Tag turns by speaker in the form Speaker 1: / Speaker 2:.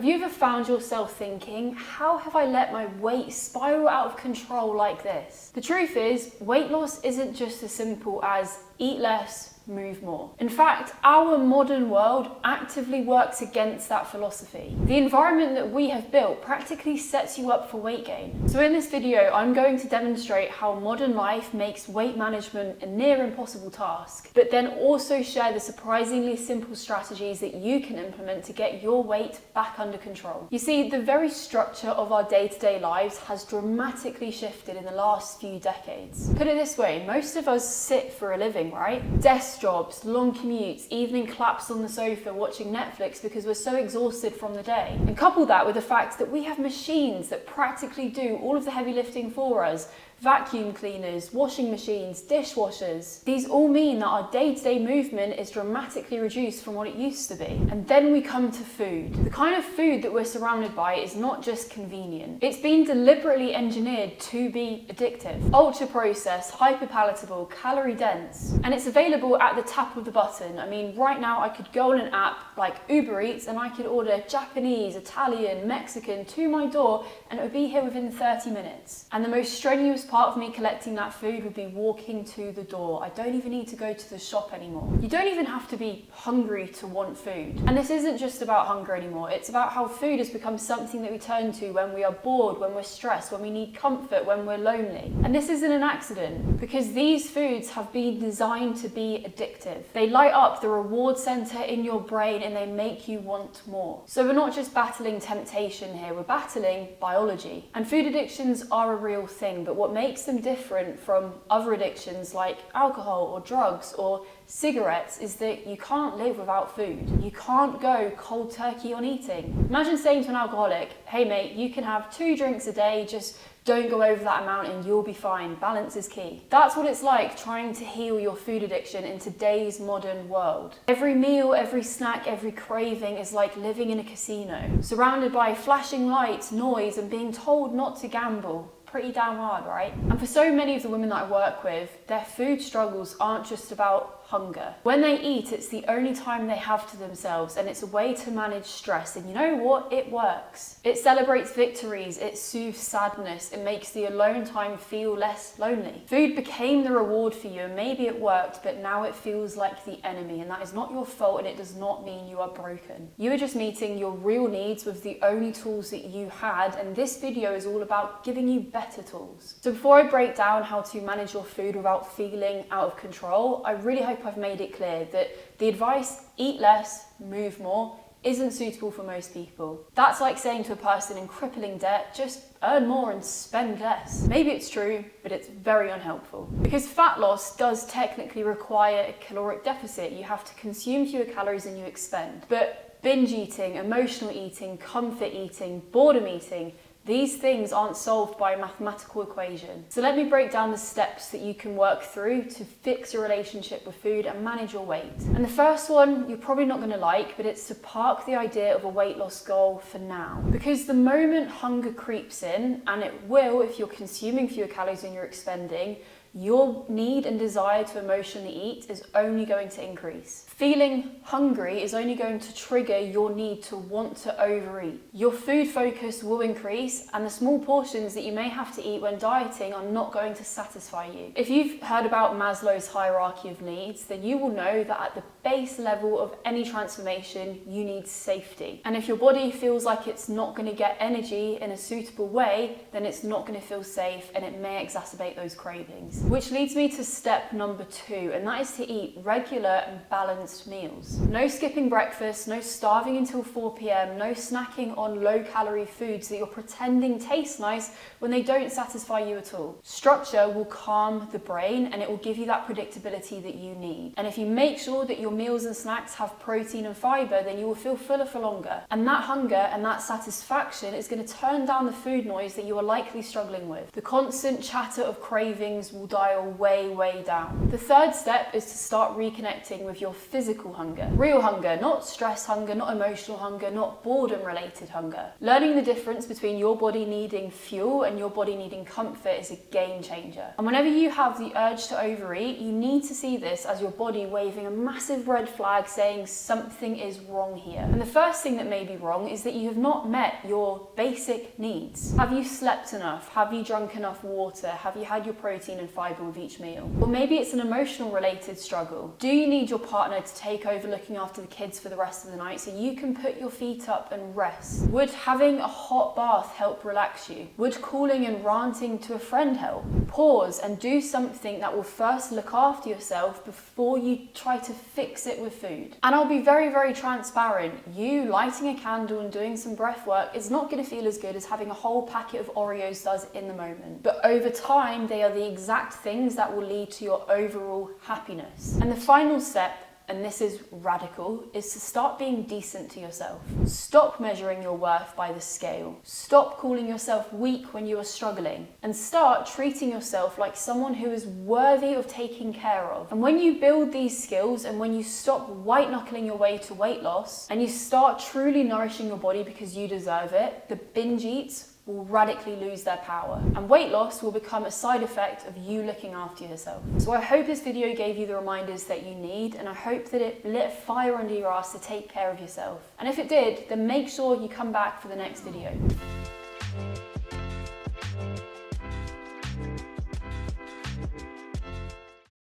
Speaker 1: Have you ever found yourself thinking, how have I let my weight spiral out of control like this? The truth is, weight loss isn't just as simple as eat less, move more. In fact, our modern world actively works against that philosophy. The environment that we have built practically sets you up for weight gain. So in this video, I'm going to demonstrate how modern life makes weight management a near impossible task, but then also share the surprisingly simple strategies that you can implement to get your weight back under control. You see, the very structure of our day-to-day lives has dramatically shifted in the last few decades. Put it this way, most of us sit for a living, right? Desk jobs, long commutes, evening claps on the sofa watching Netflix because we're so exhausted from the day. And couple that with the fact that we have machines that practically do all of the heavy lifting for us. Vacuum cleaners, washing machines, dishwashers. These all mean that our day-to-day movement is dramatically reduced from what it used to be. And then we come to food. The kind of food that we're surrounded by is not just convenient. It's been deliberately engineered to be addictive. Ultra-processed, hyper-palatable, calorie-dense. And it's available at the tap of the button. I mean, right now I could go on an app like Uber Eats and I could order Japanese, Italian, Mexican to my door and it would be here within 30 minutes. And the most strenuous part of me collecting that food would be walking to the door. I don't even need to go to the shop anymore. You don't even have to be hungry to want food. And this isn't just about hunger anymore. It's about how food has become something that we turn to when we are bored, when we're stressed, when we need comfort, when we're lonely. And this isn't an accident, because these foods have been designed to be addictive. They light up the reward center in your brain and they make you want more. So we're not just battling temptation here, we're battling biology. And food addictions are a real thing, but what makes them different from other addictions like alcohol or drugs or cigarettes is that you can't live without food. You can't go cold turkey on eating. Imagine saying to an alcoholic, hey mate, you can have 2 drinks a day, just don't go over that amount and you'll be fine. Balance is key. That's what it's like trying to heal your food addiction in today's modern world. Every meal, every snack, every craving is like living in a casino, surrounded by flashing lights, noise, and being told not to gamble. Pretty damn hard, right? And for so many of the women that I work with, their food struggles aren't just about hunger. When they eat, it's the only time they have to themselves, and it's a way to manage stress. And you know what? It works. It celebrates victories, it soothes sadness, it makes the alone time feel less lonely. Food became the reward for you, and maybe it worked, but now it feels like the enemy, and that is not your fault, and it does not mean you are broken. You are just meeting your real needs with the only tools that you had, and this video is all about giving you better tools. So before I break down how to manage your food without feeling out of control, I really hope I've made it clear that the advice, eat less, move more, isn't suitable for most people. That's like saying to a person in crippling debt, just earn more and spend less. Maybe it's true, but it's very unhelpful. Because fat loss does technically require a caloric deficit. You have to consume fewer calories than you expend. But binge eating, emotional eating, comfort eating, boredom eating, these things aren't solved by a mathematical equation. So let me break down the steps that you can work through to fix your relationship with food and manage your weight. And the first one, you're probably not going to like, but it's to park the idea of a weight loss goal for now. Because the moment hunger creeps in, and it will if you're consuming fewer calories than you're expending, your need and desire to emotionally eat is only going to increase. Feeling hungry is only going to trigger your need to want to overeat. Your food focus will increase, and the small portions that you may have to eat when dieting are not going to satisfy you. If you've heard about Maslow's hierarchy of needs, then you will know that at the base level of any transformation, you need safety. And if your body feels like it's not going to get energy in a suitable way, then it's not going to feel safe, and it may exacerbate those cravings. Which leads me to step number 2, and that is to eat regular and balanced meals. No skipping breakfast, no starving until 4 p.m, no snacking on low-calorie foods that you're pretending taste nice when they don't satisfy you at all. Structure will calm the brain, and it will give you that predictability that you need. And if you make sure that your meals and snacks have protein and fiber, then you will feel fuller for longer. And that hunger and that satisfaction is going to turn down the food noise that you are likely struggling with. The constant chatter of cravings will dial way, way down. The third step is to start reconnecting with your physical hunger. Real hunger, not stress hunger, not emotional hunger, not boredom related hunger. Learning the difference between your body needing fuel and your body needing comfort is a game changer. And whenever you have the urge to overeat, you need to see this as your body waving a massive red flag saying something is wrong here. And the first thing that may be wrong is that you have not met your basic needs. Have you slept enough? Have you drunk enough water? Have you had your protein and fiber with each meal? Or maybe it's an emotional related struggle. Do you need your partner to take over looking after the kids for the rest of the night so you can put your feet up and rest? Would having a hot bath help relax you? Would calling and ranting to a friend help? Pause and do something that will first look after yourself before you try to fix it with food. And I'll be very, very transparent. You lighting a candle and doing some breath work is not going to feel as good as having a whole packet of Oreos does in the moment. But over time, they are the exact things that will lead to your overall happiness. And the final step, and this is radical, is to start being decent to yourself. Stop measuring your worth by the scale. Stop calling yourself weak when you are struggling, and start treating yourself like someone who is worthy of taking care of. And when you build these skills, and when you stop white knuckling your way to weight loss, and you start truly nourishing your body because you deserve it, the binge eats will radically lose their power, and weight loss will become a side effect of you looking after yourself. So I hope this video gave you the reminders that you need, and I hope that it lit a fire under your ass to take care of yourself. And if it did, then make sure you come back for the next video.